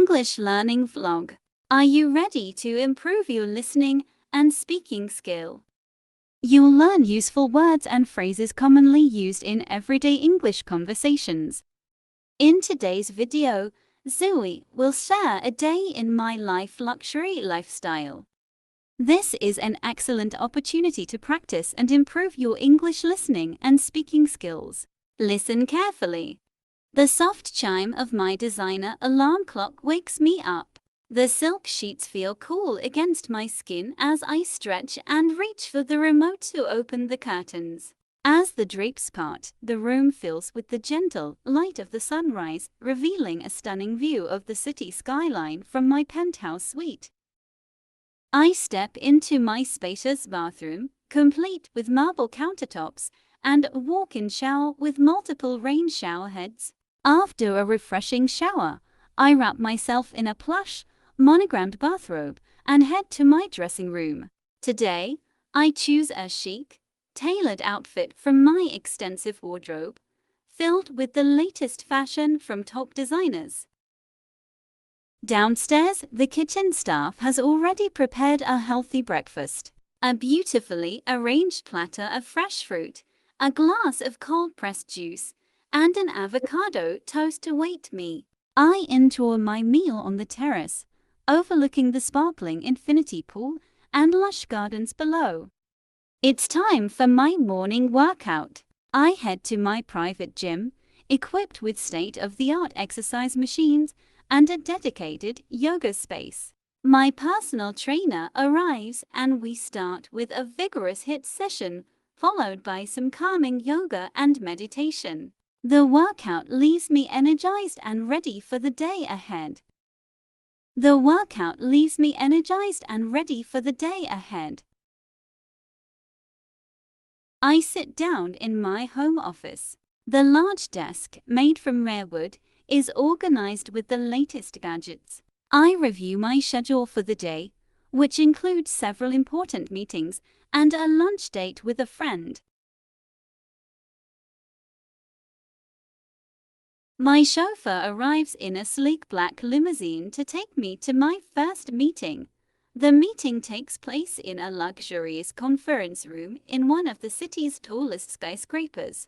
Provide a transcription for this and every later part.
English learning vlog. Are you ready to improve your listening and speaking skill? You'll learn useful words and phrases commonly used in everyday English conversations. In today's video, Zoe will share a day in my life luxury lifestyle. This is an excellent opportunity to practice and improve your English listening and speaking skills. Listen carefully. The soft chime of my designer alarm clock wakes me up. The silk sheets feel cool against my skin as I stretch and reach for the remote to open the curtains. As the drapes part, the room fills with the gentle light of the sunrise, revealing a stunning view of the city skyline from my penthouse suite. I step into my spacious bathroom, complete with marble countertops, and a walk-in shower with multiple rain shower heads. After a refreshing shower, I wrap myself in a plush, monogrammed bathrobe and head to my dressing room. Today, I choose a chic, tailored outfit from my extensive wardrobe, filled with the latest fashion from top designers. Downstairs, the kitchen staff has already prepared a healthy breakfast. A beautifully arranged platter of fresh fruit, a glass of cold-pressed juice, and an avocado toast await me. I enjoy my meal on the terrace, overlooking the sparkling infinity pool and lush gardens below. It's time for my morning workout. I head to my private gym, equipped with state-of-the-art exercise machines and a dedicated yoga space. My personal trainer arrives and we start with a vigorous HIIT session, followed by some calming yoga and meditation. The workout leaves me energized and ready for the day ahead. I sit down in my home office. The large desk, made from rare wood, is organized with the latest gadgets. I review my schedule for the day, which includes several important meetings and a lunch date with a friend. My chauffeur arrives in a sleek black limousine to take me to my first meeting. The meeting takes place in a luxurious conference room in one of the city's tallest skyscrapers.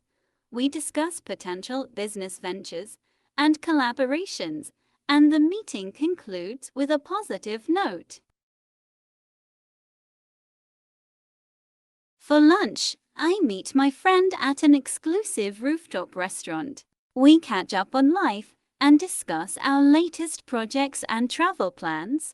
We discuss potential business ventures and collaborations, and the meeting concludes with a positive note. For lunch, I meet my friend at an exclusive rooftop restaurant. We catch up on life and discuss our latest projects and travel plans.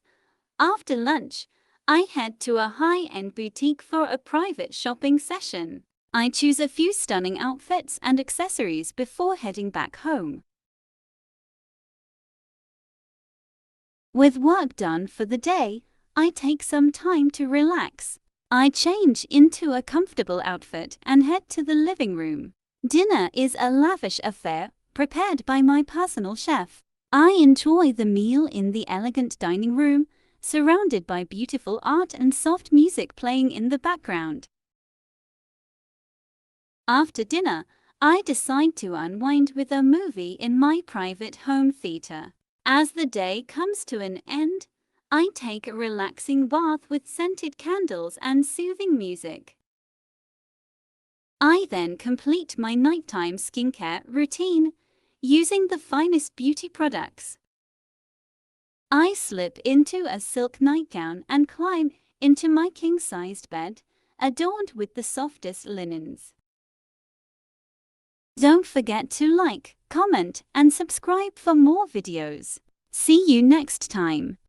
After lunch, I head to a high-end boutique for a private shopping session. I choose a few stunning outfits and accessories before heading back home. With work done for the day, I take some time to relax. I change into a comfortable outfit and head to the living room. Dinner is a lavish affair, prepared by my personal chef. I enjoy the meal in the elegant dining room, surrounded by beautiful art and soft music playing in the background. After dinner, I decide to unwind with a movie in my private home theater. As the day comes to an end, I take a relaxing bath with scented candles and soothing music. I then complete my nighttime skincare routine, using the finest beauty products. I slip into a silk nightgown and climb into my king-sized bed, adorned with the softest linens. Don't forget to like, comment, and subscribe for more videos. See you next time.